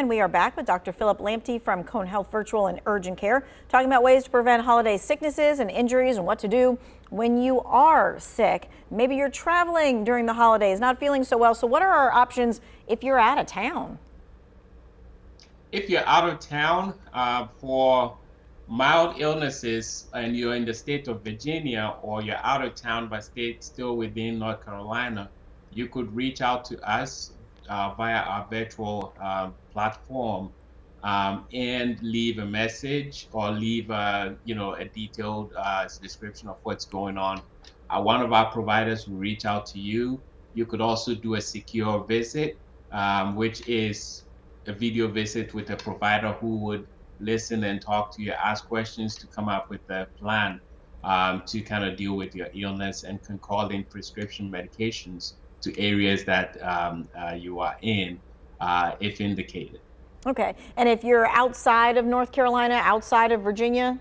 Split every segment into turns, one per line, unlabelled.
And we are back with Dr. Philip Lamptey from Cone Health Virtual and Urgent Care, talking about ways to prevent holiday sicknesses and injuries and what to do when you are sick. Maybe you're traveling during the holidays, not feeling so well. So what are our options if you're out of town?
If you're out of town for mild illnesses and you're in the state of Virginia, or you're out of town but still within North Carolina, you could reach out to us via our virtual platform and leave a message or leave a detailed description of what's going on. One of our providers will reach out to you. You could also do a secure visit, which is a video visit with a provider who would listen and talk to you, ask questions to come up with a plan to kind of deal with your illness, and can call in prescription medications to areas that you are in if indicated.
Okay. And if you're outside of North Carolina, outside of Virginia?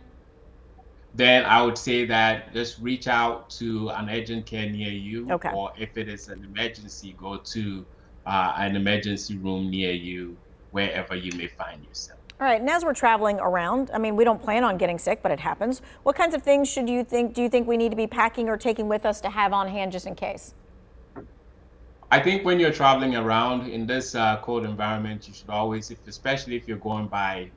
Then I would say that just reach out to an urgent care near you,
Okay.
or if it is an emergency, go to an emergency room near you, wherever you may find yourself.
All right. And as we're traveling around, I mean, we don't plan on getting sick, but it happens. What kinds of things do you think we need to be packing or taking with us to have on hand just in case?
I think when you're traveling around in this cold environment, you should always, especially if you're going by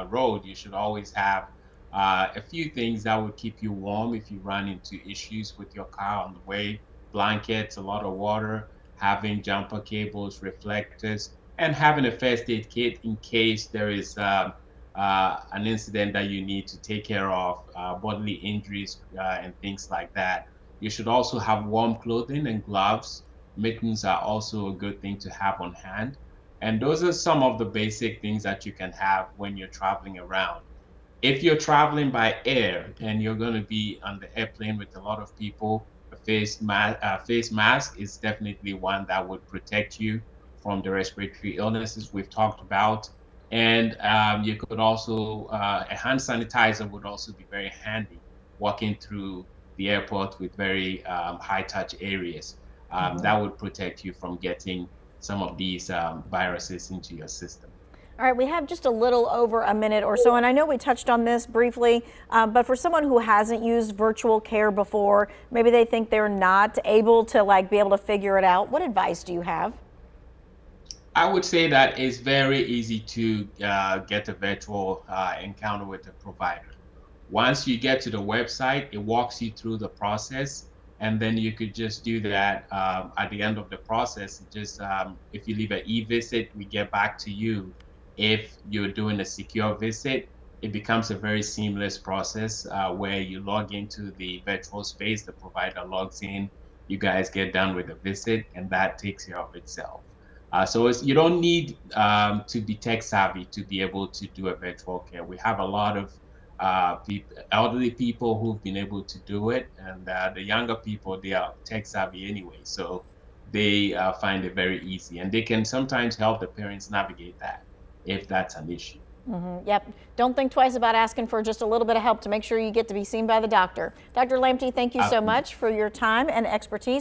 road, you should always have a few things that would keep you warm if you run into issues with your car on the way. Blankets, a lot of water, having jumper cables, reflectors, and having a first aid kit in case there is an incident that you need to take care of, bodily injuries and things like that. You should also have warm clothing and gloves. Mittens are also a good thing to have on hand. And those are some of the basic things that you can have when you're traveling around. If you're traveling by air and you're going to be on the airplane with a lot of people, a face mask is definitely one that would protect you from the respiratory illnesses we've talked about. And you could also, a hand sanitizer would also be very handy walking through the airport with very high touch areas. That would protect you from getting some of these viruses into your system.
All right, we have just a little over a minute or so, and I know we touched on this briefly, but for someone who hasn't used virtual care before, maybe they think they're not able to be able to figure it out. What advice do you have?
I would say that it's very easy to get a virtual encounter with a provider. Once you get to the website, it walks you through the process, and then you could just do that at the end of the process. Just if you leave an e-visit, we get back to you. If you're doing a secure visit, it becomes a very seamless process where you log into the virtual space, the provider logs in, you guys get done with the visit, and that takes care of itself. So you don't need to be tech savvy to be able to do a virtual care. We have a lot of elderly people who've been able to do it, and the younger people, they are tech savvy anyway, so they find it very easy, and they can sometimes help the parents navigate that if that's an issue.
Yep. Don't think twice about asking for just a little bit of help to make sure you get to be seen by the doctor. Dr. Lamptey, thank you so much for your time and expertise.